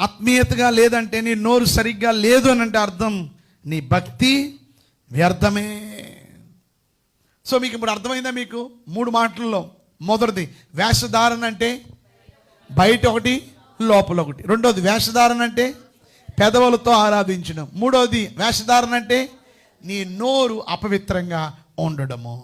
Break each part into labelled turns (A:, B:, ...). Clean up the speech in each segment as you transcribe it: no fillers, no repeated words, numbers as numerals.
A: ఆత్మీయతగా లేదంటే, నీ నోరు సరిగ్గా లేదు అని అంటే అర్థం నీ భక్తి వ్యర్థమే. సో మీకు ఇప్పుడు అర్థమైందా? మీకు 3 మాటల్లో మొదటిది వేషధారణ అంటే బయట ఒకటి లోపల ఒకటి. రెండోది వేషధారణ అంటే పెదవులతో ఆరాధించడం. మూడోది వేషధారణ అంటే నీ నోరు అపవిత్రంగా ఉండడము.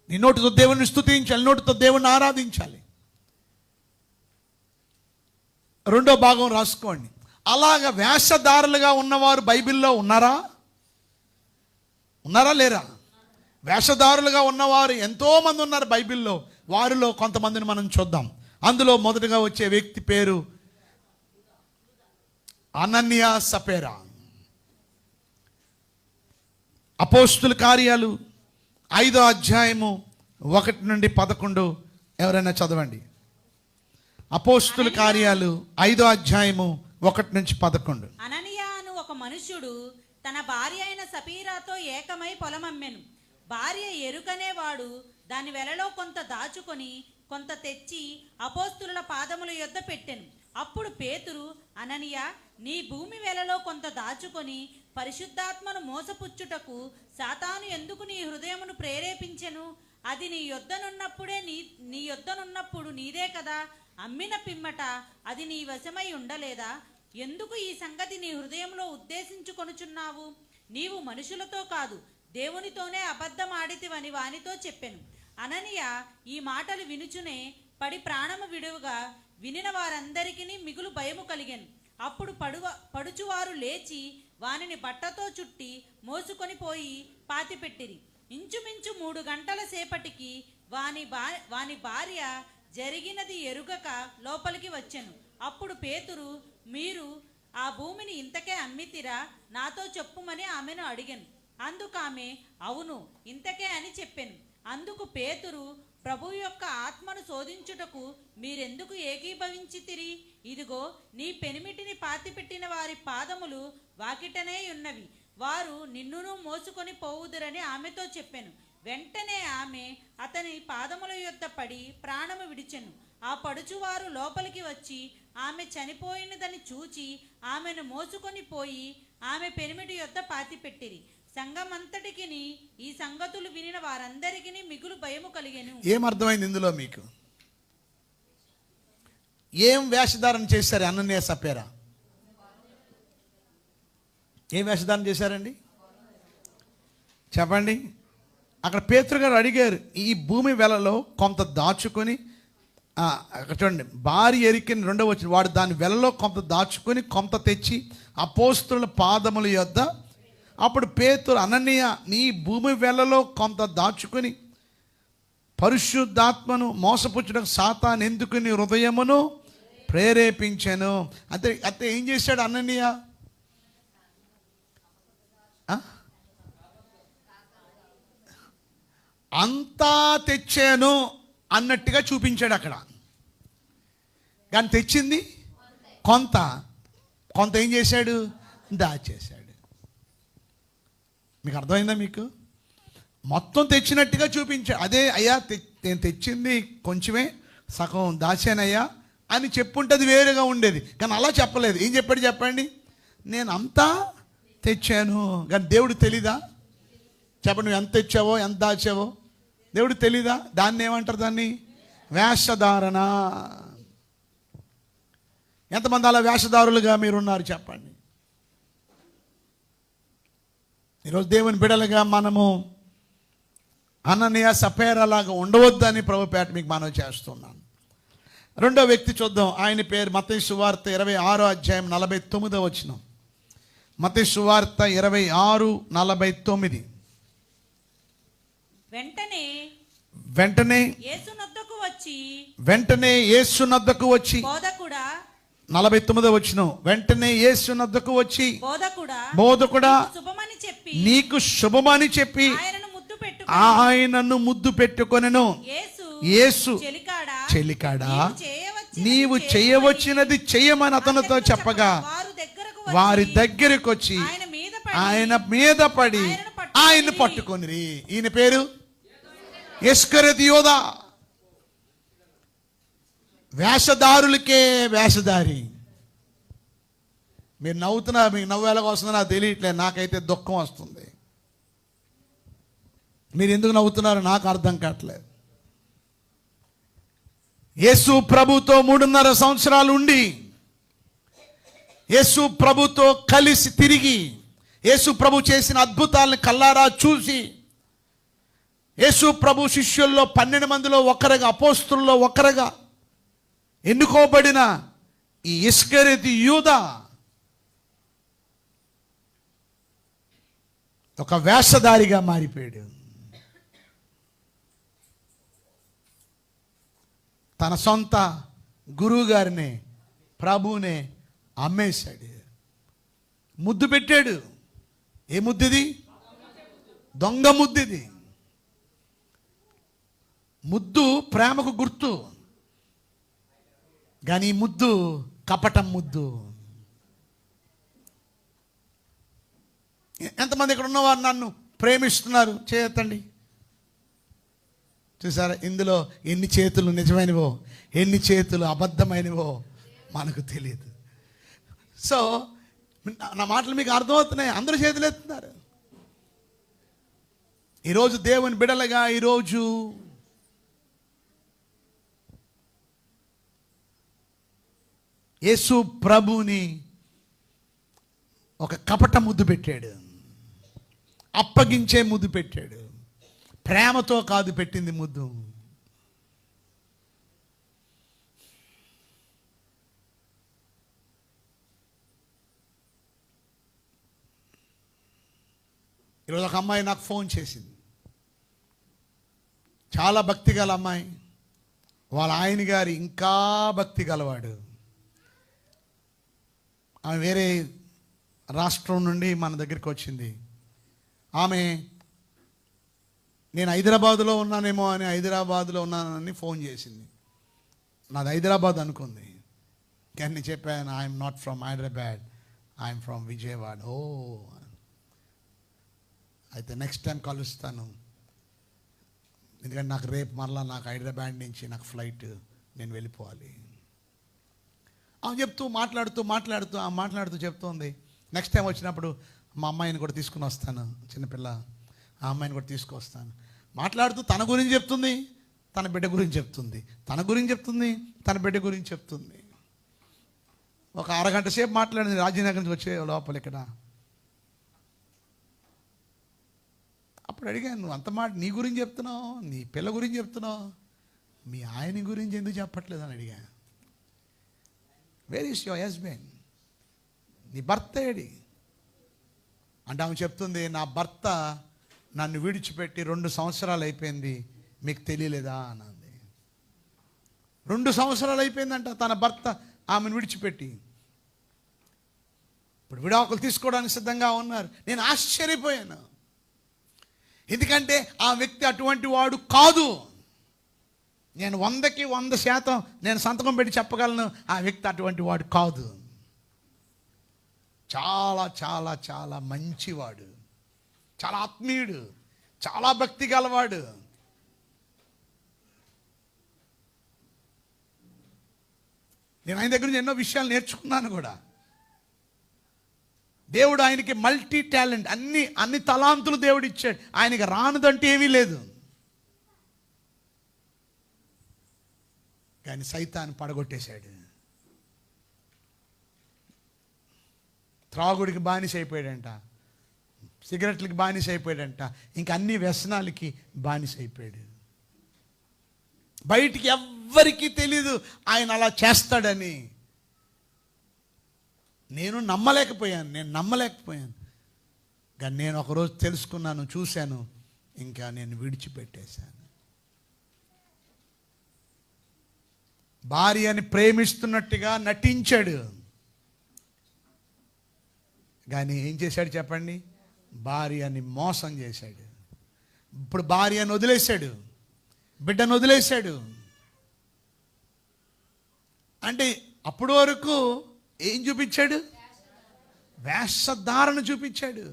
A: నీ నోటితో దేవుని స్తుతించాలి, నోటితో దేవుని ఆరాధించాలి. రెండో భాగం రాసుకోండి. అలాగ వేషధారులుగా ఉన్నవారు బైబిల్లో ఉన్నారా లేరా? వేషధారులుగా ఉన్నవారు ఎంతోమంది ఉన్నారు బైబిల్లో. వారిలో కొంతమందిని మనం చూద్దాం. అందులో మొదటగా వచ్చే వ్యక్తి పేరు అనన్య సపేరా. అపోస్తుల కార్యాలు 5వ అధ్యాయము 1 నుండి 11 ఎవరైనా చదవండి. అపోస్తుల కార్యాలు 5వ అధ్యాయము 1 నుంచి 11.
B: అననీయ అను ఒక మనుష్యుడు తన భార్య అయిన సపీరాతో ఏకమై పొలమమ్మెను. భార్య ఎరుకనేవాడు దాని వెలలో కొంత దాచుకొని కొంత తెచ్చి అపోస్తుల పాదముల యొద్ద పెట్టెను. అప్పుడు పేతురు, అననీయ, నీ భూమి వెలలో కొంత దాచుకొని పరిశుద్ధాత్మను మోసపుచ్చుటకు సాతాను ఎందుకు నీ హృదయమును ప్రేరేపించెను? అది నీ యొద్దనున్నప్పుడు నీదే కదా. అమ్మిన పిమ్మట అది నీ వశమై ఉండలేదా? ఎందుకు ఈ సంగతి నీ హృదయంలో ఉద్దేశించుకొనుచున్నావు? నీవు మనుషులతో కాదు దేవునితోనే అబద్ధం ఆడితివని వానితో చెప్పెను. అననీయ ఈ మాటలు వినుచునే పడి ప్రాణము విడువగా వినిన వారందరికీ మిగులు భయము కలిగెను. అప్పుడు పడుచువారు లేచి వానిని బట్టతో చుట్టి మోసుకొని పోయి పాతిపెట్టిరి. ఇంచుమించు 3 గంటల సేపటికి వాని భార్య జరిగినది ఎరుగక లోపలికి వచ్చెను. అప్పుడు పేతురు, మీరు ఆ భూమిని ఇంతకే అమ్మితిరా? నాతో చెప్పుమని ఆమెను అడిగాను. అందుకామె, అవును, ఇంతకే అని చెప్పెను. అందుకు పేతురు, ప్రభు యొక్క ఆత్మను శోధించుటకు మీరెందుకు ఏకీభవించితిరి? ఇదిగో, నీ పెనిమిటిని పాతిపెట్టిన వారి పాదములు వాకిటనే ఉన్నవి. వారు నిన్నును మోసుకొని పోవుదురని ఆమెతో చెప్పెను. వెంటనే ఆమె అతని పాదముల యొద్ద పడి ప్రాణము విడిచెను. ఆ పడుచువారు లోపలికి వచ్చి ఆమె చనిపోయినదని చూచి ఆమెను మోసుకొని పోయి ఆమె పెనిమిటి యొద్ద పాతిపెట్టిరి. సంఘమంతటికి ఈ సంగతులు వినిన వారందరికీ మిగులు భయము కలిగెను.
A: ఏమర్థమైంది ఇందులో మీకు? ఏం వేషధారణ చేశారు అనన్య సపేరా? ఏం వేషధారణ చేశారండి చెప్పండి? అక్కడ పేతురు గారు అడిగారు, ఈ భూమి వెలలో కొంత దాచుకొని, చూడండి, భార్య ఎరికిన 2వ వచనం, వాడు దాని వెలలో కొంత దాచుకొని కొంత తెచ్చి అపోస్తుల పాదముల యొద్ద. అప్పుడు పేతురు, అననీయ, నీ భూమి వెలలో కొంత దాచుకొని పరిశుద్ధాత్మను మోసపుచ్చడం సాతాను ఎందుకు నీ హృదయమును ప్రేరేపించాను. అంటే ఏం చేశాడు అననీయ? అంతా తెచ్చాను అన్నట్టుగా చూపించాడు అక్కడ. కానీ తెచ్చింది కొంత ఏం చేశాడు? దాచేశాడు. మీకు అర్థమైందా? మీకు మొత్తం తెచ్చినట్టుగా చూపించాడు. అదే, అయ్యా నేను తెచ్చింది కొంచెమే, సగం దాచానయ్యా అని చెప్పుంటే వేరుగా ఉండేది. కానీ అలా చెప్పలేదు. ఏం చెప్పాడు చెప్పండి? నేను అంతా తెచ్చాను. కానీ దేవుడు తెలీదా? చెప్పండి, నువ్వు ఎంత తెచ్చావో ఎంత దాచావో దేవుడు తెలీదా? దాన్ని ఏమంటారు? దాన్ని వేషధారణ. ఎంతమంది అలా వేషధారులుగా మీరున్నారు చెప్పండి? ఈరోజు దేవుని బిడ్డలుగా మనము అననీయ సపేరాలాగా ఉండవద్దని ప్రభుపేట మీకు మనవి చేస్తున్నాను. 2వ వ్యక్తి చూద్దాం. ఆయన పేరు మత్తయి సువార్త 26వ అధ్యాయం 49వ వచనం. మత్తయి సువార్త 26:49. వెంటనే యేసునొద్దకు వచ్చి
B: బోధకుడా,
A: 49వ వచనం, వెంటనే యేసునొద్దకు వచ్చి బోధకుడా నీకు శుభమని చెప్పి ఆయనను ముద్దు పెట్టుకొనెను. యేసు, చెలికాడా, నీవు చేయవచ్చినది చెయ్యమని అతనితో చెప్పగా వారి దగ్గరకు వచ్చి ఆయన మీద పడి ఆయన పట్టుకొనిరి. ఈయన పేరు ఇస్కరియోతు యోధా. వేషధారులకే వేషధారి. మీరు నవ్వుతున్నారు, మీకు నవ్వు ఎలాగ వస్తుందో నాకు తెలియట్లేదు, నాకైతే దుఃఖం వస్తుంది. మీరు ఎందుకు నవ్వుతున్నారో నాకు అర్థం కావట్లేదు. యేసు ప్రభుతో 3.5 సంవత్సరాలు ఉండి, యేసు ప్రభుతో కలిసి తిరిగి, యేసు ప్రభు చేసిన అద్భుతాలను కల్లారా చూసి, యేసు ప్రభు శిష్యుల్లో 12 మందిలో ఒకరుగా, అపోస్తుల్లో ఒకరుగా ఎన్నుకోబడిన ఈ ఇస్కరియోతు యూదా ఒక వేషధారిగా మారిపోయాడు. తన సొంత గురువు గారిని, ప్రభువునే అమ్మేశాడు. ముద్దు పెట్టాడు. ఏ ముద్దుది? దొంగ ముద్దుది. ముద్దు ప్రేమకు గుర్తు, కానీ ఈ ముద్దు కపటం ముద్దు. ఎంతమంది ఇక్కడ ఉన్నవారు నన్ను ప్రేమిస్తున్నారు? చేయొద్దండి. చూసారా, ఇందులో ఎన్ని చేతులు నిజమైనవో, ఎన్ని చేతులు అబద్ధమైనవో మనకు తెలియదు. సో నా మాటలు మీకు అర్థమవుతున్నాయి. అందరూ చేతులు ఎత్తున్నారు. ఈరోజు దేవుని బిడలగా, ఈరోజు యేసు ప్రభుని ఒక కపట ముద్దు పెట్టాడు, అప్పగించే ముద్దు పెట్టాడు. ప్రేమతో కాదు పెట్టింది ముద్దు. ఈరోజు ఒక అమ్మాయి నాకు ఫోన్ చేసింది. చాలా భక్తి గల అమ్మాయి. వాళ్ళ ఆయన గారి ఇంకా భక్తి గలవాడు. ఆమె వేరే రాష్ట్రం నుండి మన దగ్గరికి వచ్చింది. ఆమె నేను హైదరాబాదులో ఉన్నానేమో అని, హైదరాబాదులో ఉన్నానని ఫోన్ చేసింది. నాది హైదరాబాద్ అనుకుంది. కానీ నేను చెప్పాను, I'm not from Hyderabad, I'm from Vijayawada. ఓ, అయితే నెక్స్ట్ టైం కలుస్తాను, ఎందుకంటే నాకు రేపు మరలా నాకు హైదరాబాద్ నుంచి నాకు ఫ్లైట్, నేను వెళ్ళిపోవాలి. ఆమె చెప్తూ మాట్లాడుతూ చెప్తోంది, నెక్స్ట్ టైం వచ్చినప్పుడు మా అమ్మాయిని కూడా తీసుకుని వస్తాను, చిన్నపిల్ల, ఆ అమ్మాయిని కూడా తీసుకొస్తాను. మాట్లాడుతూ తన గురించి చెప్తుంది, తన బిడ్డ గురించి చెప్తుంది, తన గురించి చెప్తుంది, తన బిడ్డ గురించి చెప్తుంది. ఒక అరగంట సేపు మాట్లాడింది. రాజీనగర్ నుంచి వచ్చే లోపల ఇక్కడ. అప్పుడు అడిగాను, నువ్వు అంత మాట నీ గురించి చెప్తున్నావు, నీ పిల్ల గురించి చెప్తున్నావు, మీ ఆయన గురించి ఎందుకు చెప్పట్లేదు అని అడిగా. Where is your husband? నీ భర్త ఏడి అంటే ఆమె చెప్తుంది, నా భర్త నన్ను విడిచిపెట్టి 2 సంవత్సరాలు అయిపోయింది, మీకు తెలియలేదా అన్నది. 2 సంవత్సరాలు అయిపోయిందంట తన భర్త ఆమెను విడిచిపెట్టి. ఇప్పుడు విడాకులు తీసుకోవడానికి సిద్ధంగా ఉన్నారు. నేను ఆశ్చర్యపోయాను. ఎందుకంటే ఆ వ్యక్తి అటువంటి వాడు కాదు. నేను 100కి 100% నేను సంతకం పెట్టి చెప్పగలను, ఆ వ్యక్తి అటువంటి వాడు కాదు. చాలా చాలా చాలా మంచివాడు, చాలా ఆత్మీయుడు, చాలా భక్తి గలవాడు. నేను ఆయన దగ్గర నుంచి ఎన్నో విషయాలు నేర్చుకున్నాను కూడా. దేవుడు ఆయనకి మల్టీ టాలెంట్, అన్ని తలాంతులు దేవుడు ఇచ్చాడు. ఆయనకి రానిదంటే ఏమీ లేదు. కానీ సైతాన్ని పడగొట్టేశాడు. త్రాగుడికి బానిస అయిపోయాడంట, సిగరెట్లకి బానిస అయిపోయాడంట, ఇంకా అన్ని వ్యసనాలకి బానిస అయిపోయాడు. బయటికి ఎవ్వరికీ తెలీదు ఆయన అలా చేస్తాడని. నేను నమ్మలేకపోయాను. కానీ నేను ఒకరోజు తెలుసుకున్నాను, చూశాను, ఇంకా నేను విడిచిపెట్టేశాను. భార్యని ప్రేమిస్తున్నట్టుగా నటించాడు, కానీ ఏం చేశాడు చెప్పండి? భార్యని మోసం చేశాడు. ఇప్పుడు భార్యను వదిలేశాడు, బిడ్డను వదిలేశాడు. అంటే అప్పటి వరకు ఏం చూపించాడు? వేషధారణ చూపించాడు.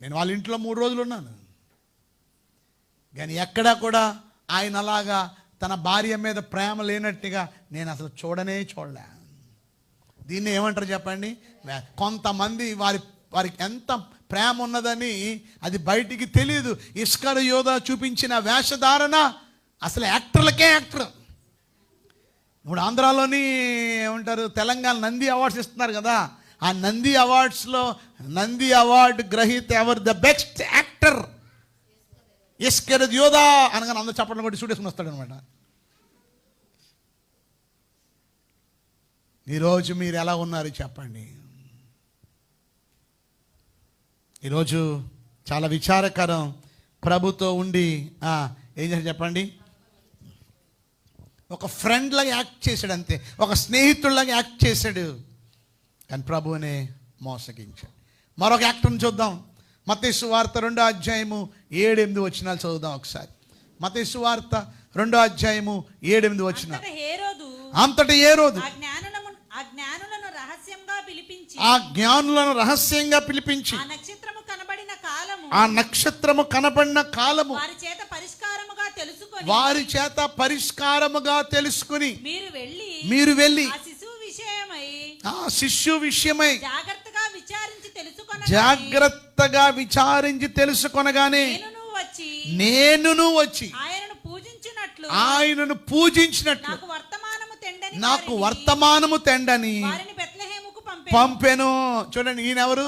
A: నేను వాళ్ళ ఇంట్లో 3 రోజులు ఉన్నాను. కానీ ఎక్కడా కూడా ఆయన అలాగా తన భార్య మీద ప్రేమ లేనట్టుగా నేను అసలు చూడలే. దీన్ని ఏమంటారు చెప్పండి? కొంతమంది వారికి ఎంత ప్రేమ ఉన్నదని అది బయటికి తెలియదు. ఇస్కరియోత చూపించిన వేషధారణ అసలు యాక్టర్లకే యాక్టర్. ఇప్పుడు ఆంధ్రాలోని ఏమంటారు, తెలంగాణ నంది అవార్డ్స్ ఇస్తున్నారు కదా, ఆ నంది అవార్డ్స్లో నంది అవార్డు గ్రహీత ఎవరు? ద బెస్ట్ యాక్టర్ ఇస్కరియోత అనగానే అందరూ చప్పట్లు కొట్టి చూడేసుకుని వస్తాడు అనమాట. ఈరోజు మీరు ఎలా ఉన్నారు చెప్పండి? ఈరోజు చాలా విచారకరం. ప్రభుతో ఉండి ఏం చేశాడు చెప్పండి? ఒక ఫ్రెండ్ లాగా యాక్ట్ చేశాడు, అంతే. ఒక స్నేహితుడిలాగా యాక్ట్ చేశాడు, కానీ ప్రభువునే మోసగించాడు. మరొక యాక్టర్ని చూద్దాం. మత్తయి సువార్త 2వ అధ్యాయము 7-8 వచనాలు చదువుదాం ఒకసారి. మత్తయి సువార్త 2వ అధ్యాయము 7-8 వచనాలు. అంతటి హేరోదు
B: ఆ జ్ఞానులను
A: రహస్యంగా పిలిపించి
B: ఆ
A: నక్షత్రము కనబడిన కాలము వారి చేత పరిష్కారముగా తెలుసుకుని మీరు వెళ్ళి ఆ శిష్యు విషయమై జాగ్రత్తగా విచారించి తెలుసుకొనగానే నేనును వచ్చి ఆయనను పూజించినట్లు నాకు వర్తమానము తెండని పంపెను. చూడండి, ఈయన ఎవరు?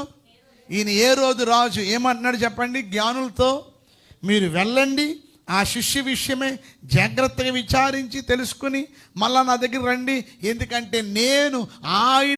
A: ఈయన హేరోదు రాజు. ఏమంటున్నాడు చెప్పండి? జ్ఞానులతో మీరు వెళ్ళండి, ఆ శిష్యు విషయమే జాగ్రత్తగా విచారించి తెలుసుకుని మళ్ళా నా దగ్గర రండి, ఎందుకంటే నేను ఆయన